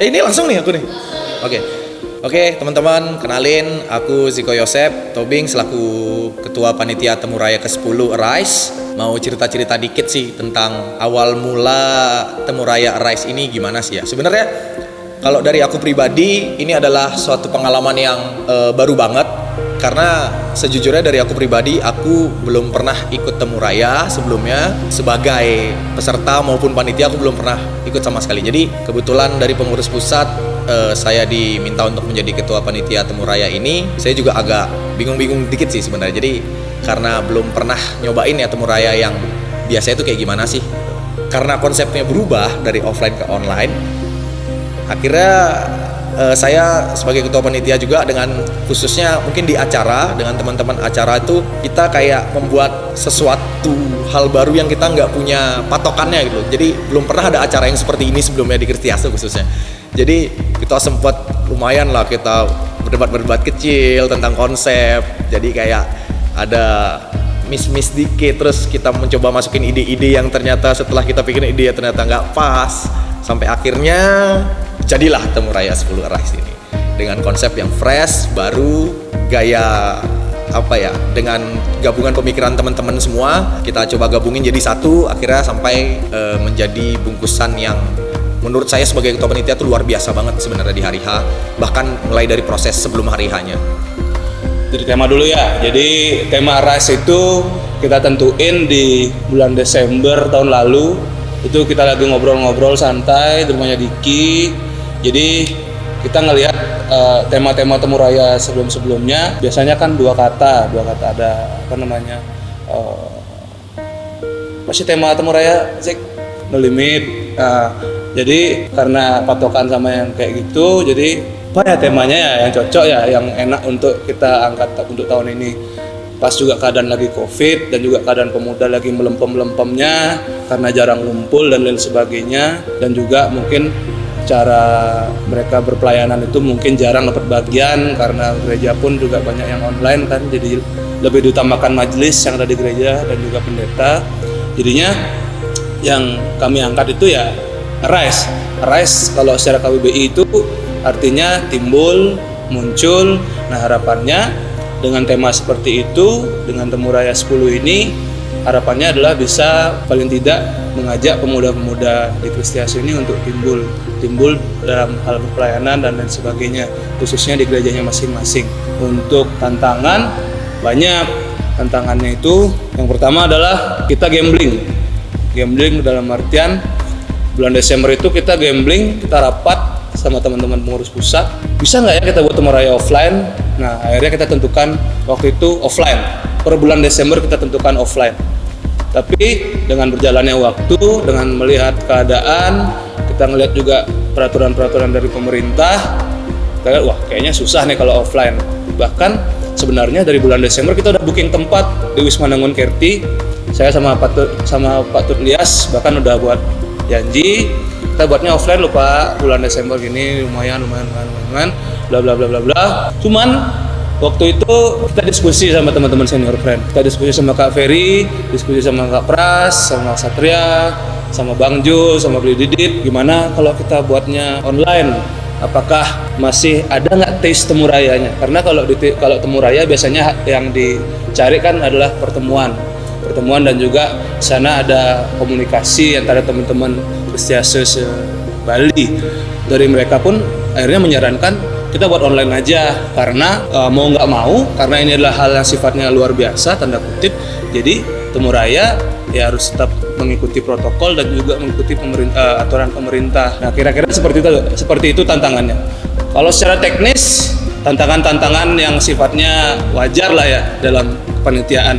Ini langsung nih aku nih. Oke. Oke, teman-teman, kenalin aku Ziko Yosep Tobing selaku Ketua Panitia Temu Raya ke-10 Arise. Mau cerita-cerita dikit sih tentang awal mula Temu Raya Arise ini gimana sih ya. Sebenarnya kalau dari aku pribadi ini adalah suatu pengalaman yang baru banget. Karena sejujurnya dari aku pribadi, aku belum pernah ikut Temu Raya sebelumnya. Sebagai peserta maupun panitia aku belum pernah ikut sama sekali. Jadi kebetulan dari pengurus pusat saya diminta untuk menjadi ketua panitia Temu Raya ini. Saya juga agak bingung-bingung dikit sih sebenarnya. Jadi karena belum pernah nyobain ya Temu Raya yang biasanya itu kayak gimana sih. Karena konsepnya berubah dari offline ke online, akhirnya saya sebagai ketua panitia juga dengan khususnya mungkin di acara dengan teman-teman acara itu kita kayak membuat sesuatu hal baru yang kita nggak punya patokannya gitu. Jadi belum pernah ada acara yang seperti ini sebelumnya di Kristiaso khususnya. Jadi kita sempat lumayan lah kita berdebat-berdebat kecil tentang konsep. Jadi kayak ada miss dikit, terus kita mencoba masukin ide-ide yang ternyata setelah kita pikirin ide ternyata nggak pas. Sampai akhirnya jadilah Temu Raya 10 Arise ini dengan konsep yang fresh, baru, gaya apa ya, dengan gabungan pemikiran teman-teman semua kita coba gabungin jadi satu, akhirnya sampai menjadi bungkusan yang menurut saya sebagai ketua panitia itu luar biasa banget sebenarnya di hari H, bahkan mulai dari proses sebelum hari H-nya. Dari tema dulu ya. Jadi tema Arise itu kita tentuin di bulan Desember tahun lalu. Itu kita lagi ngobrol-ngobrol santai di rumahnya Diki. Jadi kita ngelihat tema-tema Temu Raya sebelum-sebelumnya biasanya kan dua kata ada apa namanya masih tema Temu Raya Zik, no limit. Jadi karena patokan sama yang kayak gitu, jadi apa ya temanya ya yang cocok ya, yang enak untuk kita angkat untuk tahun ini. Pas juga keadaan lagi COVID dan juga keadaan pemuda lagi melempem-lempemnya karena jarang ngumpul dan lain sebagainya, dan juga mungkin cara mereka berpelayanan itu mungkin jarang dapat bagian karena gereja pun juga banyak yang online kan, jadi lebih diutamakan majelis yang ada di gereja dan juga pendeta. Jadinya yang kami angkat itu ya Arise kalau secara KBBI itu artinya timbul, muncul. Nah harapannya dengan tema seperti itu, dengan Temu Raya 10 ini, harapannya adalah bisa paling tidak mengajak pemuda-pemuda di Kristiaso ini untuk timbul dalam hal pelayanan dan lain sebagainya, khususnya di gerejanya masing-masing. Untuk tantangan, banyak tantangannya itu. Yang pertama adalah kita gambling dalam artian bulan Desember itu kita gambling, kita rapat sama teman-teman pengurus pusat, bisa nggak ya kita buat Temu Raya offline. Nah akhirnya kita tentukan waktu itu offline, per bulan Desember kita tentukan offline. Tapi dengan berjalannya waktu, dengan melihat keadaan, kita ngelihat juga peraturan-peraturan dari pemerintah, kita lihat wah kayaknya susah nih kalau offline. Bahkan sebenarnya dari bulan Desember kita udah booking tempat di Wisma Nangun Kerti. Saya sama Pak Tut Lias bahkan udah buat janji kita buatnya offline loh Pak, bulan Desember gini lumayan bla bla bla bla bla. Cuman waktu itu kita diskusi sama teman-teman senior friend, kita diskusi sama Kak Ferry, diskusi sama Kak Pras, sama Kak Satria, sama Bang Jo, sama Beli Didit, gimana kalau kita buatnya online? Apakah masih ada nggak taste Temu Rayanya? Karena kalau Temu Raya biasanya yang dicari kan adalah pertemuan dan juga sana ada komunikasi antara teman-teman Kristiaso Bali. Dari mereka pun akhirnya menyarankan kita buat online aja karena mau nggak mau, karena ini adalah hal yang sifatnya luar biasa tanda kutip. Jadi Temu Raya ya harus tetap mengikuti protokol dan juga mengikuti aturan pemerintah. Nah kira-kira seperti itu tantangannya. Kalau secara teknis tantangan-tantangan yang sifatnya wajar lah ya dalam kepanitiaan.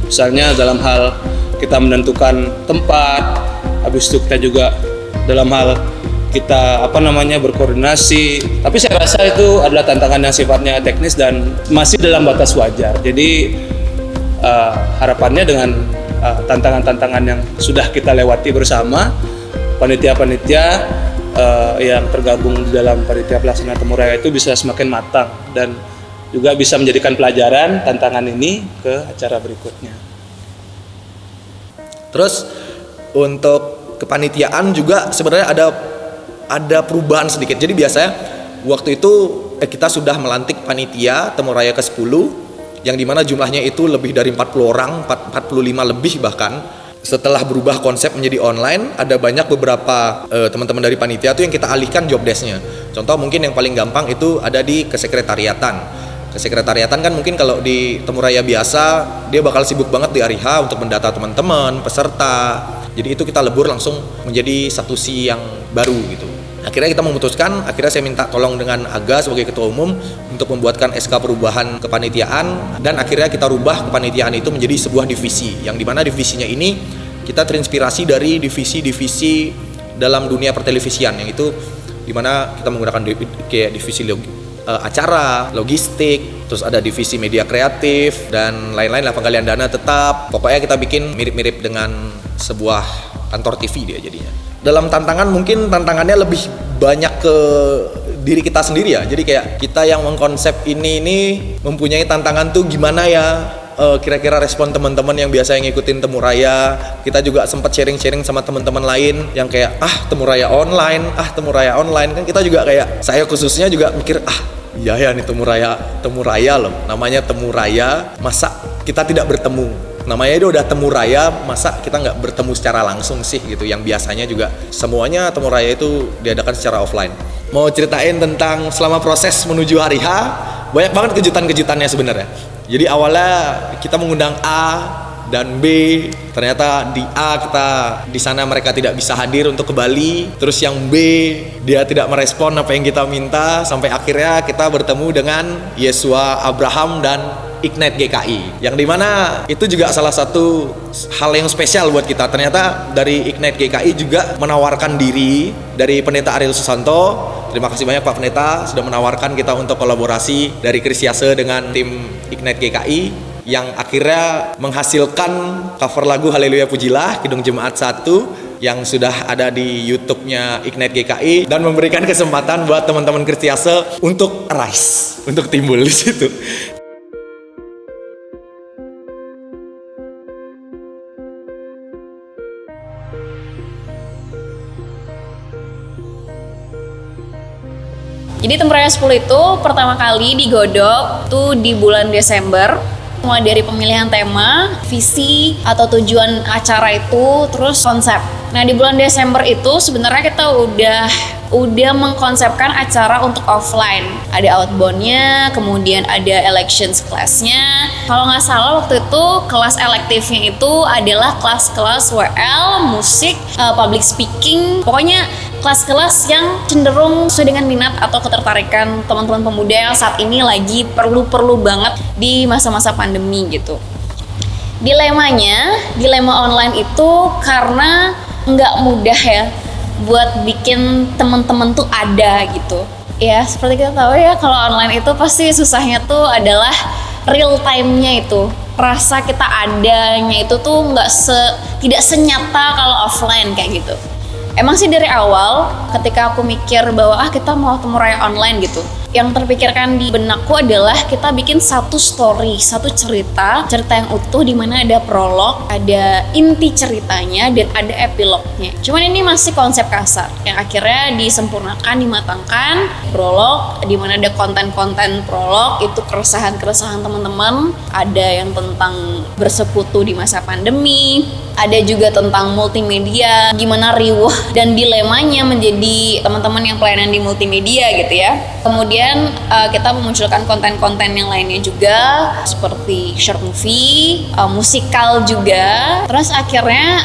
Misalnya dalam hal kita menentukan tempat, habis itu kita juga dalam hal kita berkoordinasi. Tapi saya rasa itu adalah tantangan yang sifatnya teknis dan masih dalam batas wajar. Jadi harapannya dengan tantangan-tantangan yang sudah kita lewati bersama, panitia-panitia yang tergabung di dalam panitia pelaksana Temu Raya itu bisa semakin matang dan juga bisa menjadikan pelajaran tantangan ini ke acara berikutnya. Terus untuk kepanitiaan juga sebenarnya ada ada perubahan sedikit. Jadi biasanya waktu itu kita sudah melantik panitia Temu Raya ke-10 yang dimana jumlahnya itu lebih dari 40 orang, 45 lebih bahkan. Setelah berubah konsep menjadi online, ada banyak beberapa teman-teman dari panitia tuh yang kita alihkan job desk-nya. Contoh mungkin yang paling gampang itu ada di kesekretariatan. Kesekretariatan kan mungkin kalau di Temu Raya biasa dia bakal sibuk banget di hari H untuk mendata teman-teman, peserta. Jadi itu kita lebur langsung menjadi satusi yang baru gitu. Akhirnya kita memutuskan, akhirnya saya minta tolong dengan Aga sebagai ketua umum untuk membuatkan SK perubahan kepanitiaan, dan akhirnya kita rubah kepanitiaan itu menjadi sebuah divisi, yang dimana divisinya ini kita terinspirasi dari divisi-divisi dalam dunia pertelevisian, yang itu dimana kita menggunakan kayak divisi acara, logistik, terus ada divisi media kreatif dan lain-lain lah, penggalian dana tetap. Pokoknya kita bikin mirip-mirip dengan sebuah kantor TV dia jadinya. Dalam tantangan mungkin tantangannya lebih banyak ke diri kita sendiri ya. Jadi kayak kita yang mengkonsep ini mempunyai tantangan tuh gimana ya, kira-kira respon teman-teman yang biasa yang ngikutin Temu Raya. Kita juga sempat sharing-sharing sama teman-teman lain yang kayak Temu Raya online kan, kita juga kayak saya khususnya juga mikir iya ya nih Temu Raya loh, namanya Temu Raya, masa kita tidak bertemu? Namanya itu udah Temu Raya, masa kita nggak bertemu secara langsung sih gitu, yang biasanya juga semuanya Temu Raya itu diadakan secara offline. Mau ceritain tentang selama proses menuju hari H, banyak banget kejutan-kejutannya sebenarnya. Jadi awalnya kita mengundang A dan B, ternyata di A di sana mereka tidak bisa hadir untuk ke Bali. Terus yang B dia tidak merespon apa yang kita minta, sampai akhirnya kita bertemu dengan Yesua Abraham dan Ignite GKI, yang dimana itu juga salah satu hal yang spesial buat kita. Ternyata dari Ignite GKI juga menawarkan diri, dari Pendeta Ariel Susanto. Terima kasih banyak Pak Pendeta sudah menawarkan kita untuk kolaborasi dari Kristiase dengan tim Ignite GKI, yang akhirnya menghasilkan cover lagu Haleluya Pujilah Kidung Jemaat 1 yang sudah ada di YouTube-nya Ignite GKI, dan memberikan kesempatan buat teman-teman Kristiase untuk rise, untuk timbul di situ. Jadi Temu Raya 10 itu pertama kali digodok tuh di bulan Desember. Mulai dari pemilihan tema, visi atau tujuan acara itu, terus konsep. Nah di bulan Desember itu sebenarnya kita udah mengkonsepkan acara untuk offline. Ada outbound-nya, kemudian ada elections class-nya. Kalau nggak salah waktu itu kelas elektifnya itu adalah kelas-kelas WL, musik, public speaking. Pokoknya kelas-kelas yang cenderung sesuai dengan minat atau ketertarikan teman-teman pemuda yang saat ini lagi perlu banget di masa-masa pandemi gitu. Dilema online itu karena nggak mudah ya buat bikin teman-teman tuh ada gitu. Ya seperti kita tahu ya, kalau online itu pasti susahnya tuh adalah real time-nya itu. Rasa kita adanya itu tuh tidak senyata kalau offline kayak gitu. Emang sih dari awal ketika aku mikir bahwa kita mau Temu Raya online gitu, yang terpikirkan di benakku adalah kita bikin satu story, satu cerita yang utuh, di mana ada prolog, ada inti ceritanya, dan ada epilognya. Cuman ini masih konsep kasar yang akhirnya disempurnakan, dimatangkan. Prolog di mana ada konten-konten prolog itu keresahan-keresahan teman-teman, ada yang tentang bersekutu di masa pandemi, ada juga tentang multimedia, gimana riuh dan dilemanya menjadi teman-teman yang pelayanan di multimedia gitu ya. Kemudian kita memunculkan konten-konten yang lainnya juga, seperti short movie, musikal juga. Terus akhirnya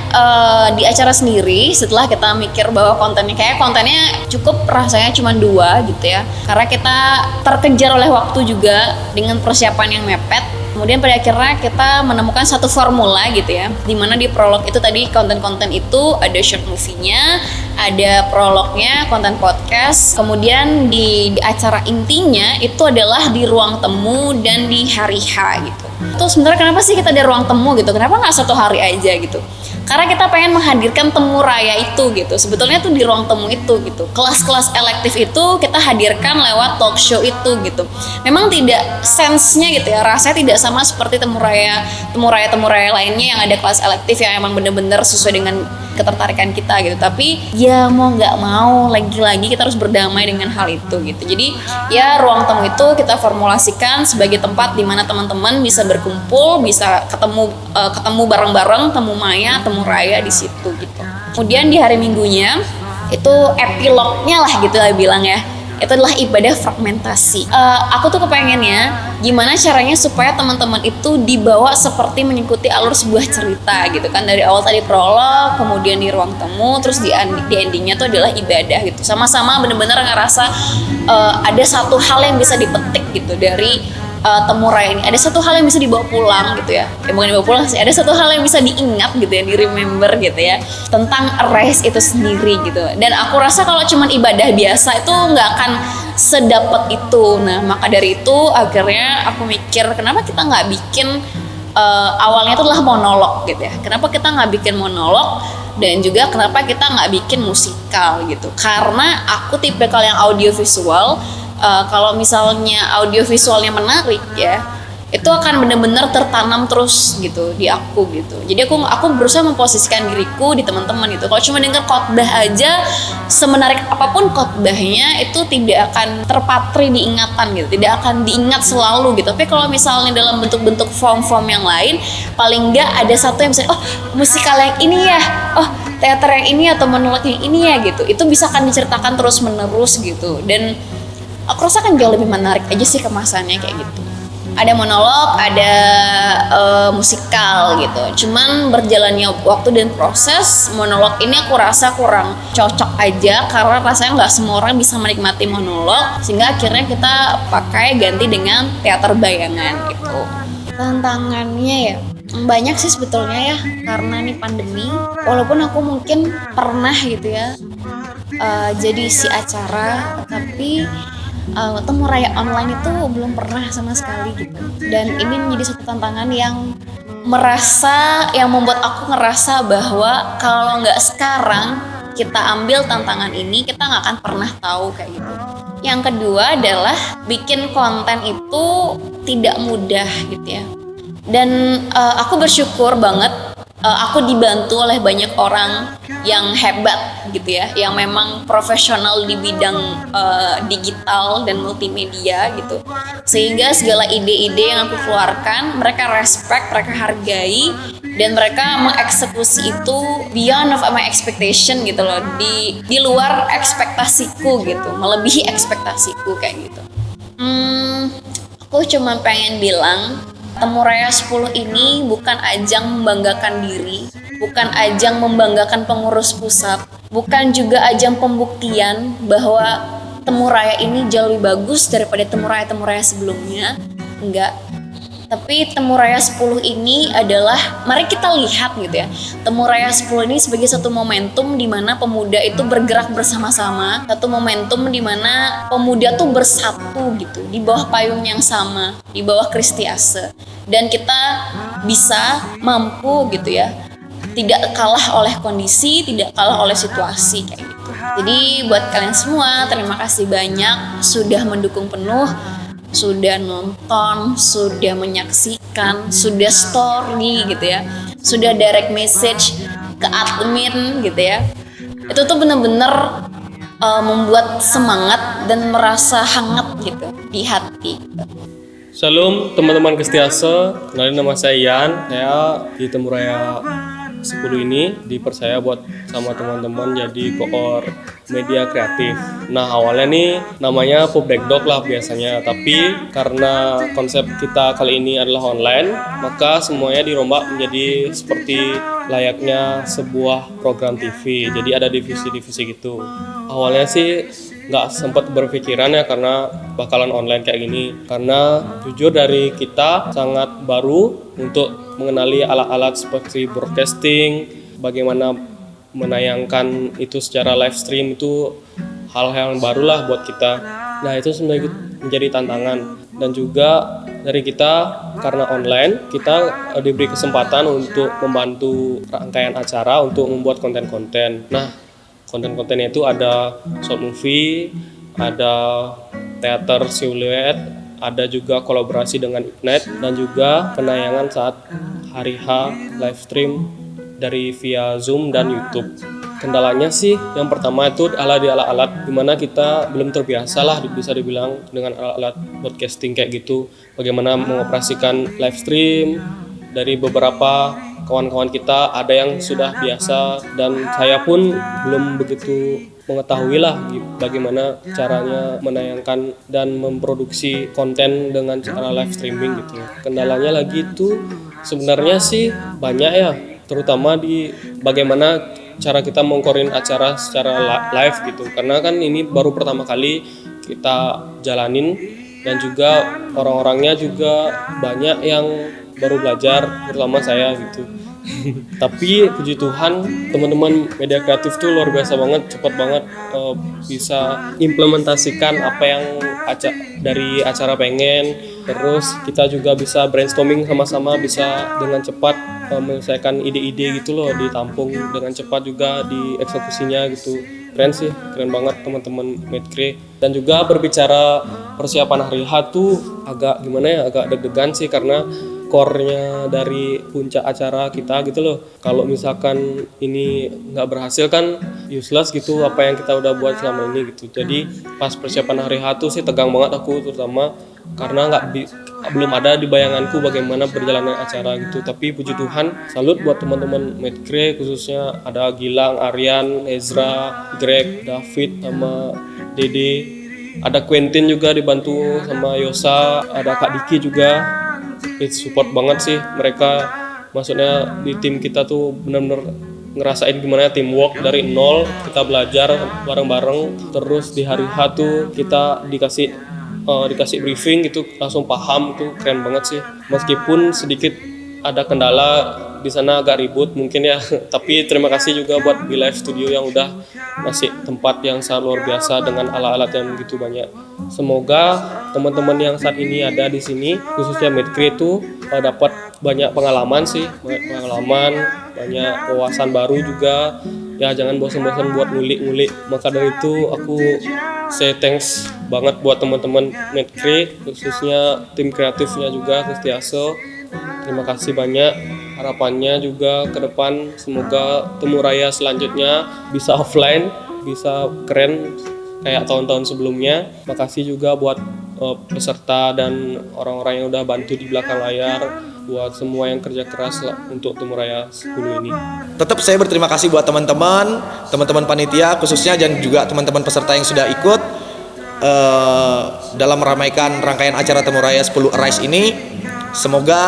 di acara sendiri, setelah kita mikir bahwa kontennya cukup rasanya cuma 2 gitu ya, karena kita terkejar oleh waktu juga dengan persiapan yang mepet. Kemudian pada akhirnya kita menemukan satu formula gitu ya, dimana di prolog itu tadi konten-konten itu ada short movie-nya, ada prolognya, konten podcast. Kemudian di acara intinya itu adalah di ruang temu dan di hari H gitu. Terus sebenarnya kenapa sih kita di ruang temu gitu? Kenapa nggak satu hari aja gitu? Karena kita pengen menghadirkan Temu Raya itu gitu. Sebetulnya tuh di ruang temu itu gitu. Kelas-kelas elektif itu kita hadirkan lewat talk show itu gitu. Memang tidak sense-nya gitu ya, rasanya tidak sama seperti Temu Raya lainnya yang ada kelas elektif yang emang bener-bener sesuai dengan ketertarikan kita gitu. Tapi ya mau nggak mau, lagi-lagi kita harus berdamai dengan hal itu gitu. Jadi ya ruang temu itu kita formulasikan sebagai tempat di mana teman-teman bisa berkumpul, bisa ketemu bareng-bareng, temu maya, temu raya di situ gitu. Kemudian di hari Minggunya itu epilognya lah gitu lah bilang ya, itu adalah ibadah fragmentasi. Aku tuh kepengennya gimana caranya supaya teman-teman itu dibawa seperti mengikuti alur sebuah cerita gitu kan, dari awal tadi prolog, kemudian di ruang temu, terus di endingnya tuh adalah ibadah gitu. Sama-sama bener-bener ngerasa ada satu hal yang bisa dipetik gitu dari temu raya ini. Ada satu hal yang bisa dibawa pulang gitu ya. Bukan dibawa pulang sih, ada satu hal yang bisa diingat gitu ya, di remember gitu ya, tentang Arise itu sendiri gitu. Dan aku rasa kalau cuman ibadah biasa itu nggak akan sedapat itu. Nah maka dari itu akhirnya aku mikir, kenapa kita nggak bikin awalnya itu adalah monolog gitu ya. Kenapa kita nggak bikin monolog, dan juga kenapa kita nggak bikin musikal gitu. Karena aku tipikal yang audiovisual. Kalau misalnya audiovisualnya menarik ya, itu akan benar-benar tertanam terus gitu di aku gitu. Jadi aku berusaha memposisikan diriku di teman-teman itu. Kalau cuma dengar khotbah aja, semenarik apapun khotbahnya itu tidak akan terpatri di ingatan gitu, tidak akan diingat selalu gitu. Tapi kalau misalnya dalam bentuk-bentuk form-form yang lain, paling enggak ada satu yang bisa, oh musikal yang ini ya, oh teater yang ini atau monolog yang ini ya gitu. Itu bisa akan diceritakan terus-menerus gitu. Dan aku rasa kan jauh lebih menarik aja sih kemasannya kayak gitu. Ada monolog, ada musikal gitu. Cuman berjalannya waktu dan proses, monolog ini aku rasa kurang cocok aja karena rasanya nggak semua orang bisa menikmati monolog, sehingga akhirnya kita pakai ganti dengan teater bayangan gitu. Tantangannya ya banyak sih sebetulnya ya, karena ini pandemi. Walaupun aku mungkin pernah gitu ya jadi isi acara, tapi temu raya online itu belum pernah sama sekali gitu. Dan ini menjadi satu tantangan yang membuat aku ngerasa bahwa kalau nggak sekarang kita ambil tantangan ini, kita nggak akan pernah tahu kayak gitu. Yang kedua adalah bikin konten itu tidak mudah gitu ya. Dan aku bersyukur banget aku dibantu oleh banyak orang yang hebat gitu ya, yang memang profesional di bidang digital dan multimedia gitu, sehingga segala ide-ide yang aku keluarkan mereka respect, mereka hargai, dan mereka mengeksekusi itu beyond of my expectation gitu loh, di luar ekspektasiku gitu, melebihi ekspektasiku kayak gitu. Aku cuma pengen bilang, Temu Raya 10 ini bukan ajang membanggakan diri, bukan ajang membanggakan pengurus pusat, bukan juga ajang pembuktian bahwa Temu Raya ini jauh lebih bagus daripada Temu Raya sebelumnya. Enggak. Tapi Temu Raya 10 ini adalah, mari kita lihat gitu ya, Temu Raya 10 ini sebagai satu momentum di mana pemuda itu bergerak bersama-sama, satu momentum di mana pemuda tuh bersatu gitu, di bawah payung yang sama, di bawah Kristiase. Dan kita bisa mampu gitu ya, tidak kalah oleh kondisi, tidak kalah oleh situasi kayak gitu. Jadi buat kalian semua, terima kasih banyak sudah mendukung penuh, sudah nonton, sudah menyaksikan, sudah story gitu ya, sudah direct message ke admin gitu ya. Itu tuh bener-bener membuat semangat dan merasa hangat gitu di hati gitu. Shalom teman-teman Kristiase, kenalin nama saya Ian. Saya di Temu Raya 10 ini dipercaya buat sama teman-teman jadi koor media kreatif. Nah awalnya nih namanya Public Dog lah biasanya, tapi karena konsep kita kali ini adalah online, maka semuanya dirombak menjadi seperti layaknya sebuah program TV. Jadi ada divisi-divisi gitu. Awalnya sih nggak sempat berpikiran ya karena bakalan online kayak gini, karena jujur dari kita sangat baru untuk mengenali alat-alat seperti broadcasting, bagaimana menayangkan itu secara live stream, itu hal-hal yang baru lah buat kita. Nah itu sebenarnya menjadi tantangan, dan juga dari kita karena online kita diberi kesempatan untuk membantu rangkaian acara untuk membuat konten-konten. Nah konten-kontennya itu ada short movie, ada teater siluet, ada juga kolaborasi dengan Ignite, dan juga penayangan saat hari H live stream dari via Zoom dan YouTube. Kendalanya sih yang pertama itu adalah di alat-alat dimana kita belum terbiasa lah bisa dibilang dengan alat-alat broadcasting kayak gitu. Bagaimana mengoperasikan live stream dari beberapa kawan-kawan kita, ada yang sudah biasa dan saya pun belum begitu mengetahui lah bagaimana caranya menayangkan dan memproduksi konten dengan cara live streaming gitu. Kendalanya lagi itu sebenarnya sih banyak ya, terutama di bagaimana cara kita mengkorin acara secara live gitu, karena kan ini baru pertama kali kita jalanin dan juga orang-orangnya juga banyak yang baru belajar, terutama saya gitu. Tapi puji Tuhan teman-teman media kreatif tuh luar biasa banget, cepat banget bisa implementasikan apa yang dari acara pengen. Terus kita juga bisa brainstorming sama-sama, bisa dengan cepat menyelesaikan ide-ide gitu loh, ditampung dengan cepat juga di eksekusinya gitu. Keren sih, keren banget teman-teman Medcre. Dan juga berbicara persiapan hari H tuh agak gimana ya, agak deg-degan sih karena core-nya dari puncak acara kita gitu loh. Kalau misalkan ini nggak berhasil kan useless gitu apa yang kita udah buat selama ini gitu. Jadi pas persiapan hari H tuh sih tegang banget aku, terutama karena belum ada di bayanganku bagaimana perjalanan acara gitu. Tapi puji Tuhan, salut buat teman-teman Medcre, khususnya ada Gilang, Aryan, Ezra, Greg, David, sama Dede. Ada Quentin juga dibantu sama Yosa, ada Kak Diki juga. It's support banget sih mereka, maksudnya di tim kita tuh benar-benar ngerasain gimana teamwork dari nol, kita belajar bareng-bareng. Terus di hari H tuh kita dikasih briefing gitu, langsung paham tuh, keren banget sih. Meskipun sedikit ada kendala di sana agak ribut mungkin ya, tapi terima kasih juga buat Be Live Studio yang udah ngasih tempat yang sangat luar biasa dengan alat-alat yang begitu banyak. Semoga teman-teman yang saat ini ada di sini, khususnya Medcre itu dapat banyak pengalaman sih, banyak wawasan baru juga. Ya jangan bosan-bosan buat ngulik-ngulik. Maka dari itu aku say thanks banget buat teman-teman Medcre, khususnya tim kreatifnya juga Kristiaso. Terima kasih banyak. Harapannya juga ke depan semoga Temu Raya selanjutnya bisa offline, bisa keren kayak tahun-tahun sebelumnya. Makasih juga buat peserta dan orang-orang yang udah bantu di belakang layar, buat semua yang kerja keras untuk Temu Raya 10 ini. Tetap saya berterima kasih buat teman-teman panitia khususnya, dan juga teman-teman peserta yang sudah ikut dalam meramaikan rangkaian acara Temu Raya 10 Arise ini. Semoga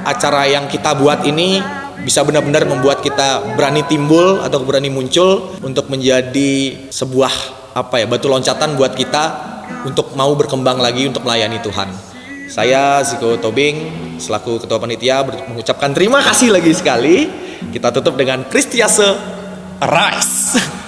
acara yang kita buat ini bisa benar-benar membuat kita berani timbul atau berani muncul untuk menjadi sebuah batu loncatan buat kita untuk mau berkembang lagi untuk melayani Tuhan. Saya Ziko Tobing selaku ketua panitia mengucapkan terima kasih lagi sekali. Kita tutup dengan Kristiase Arise.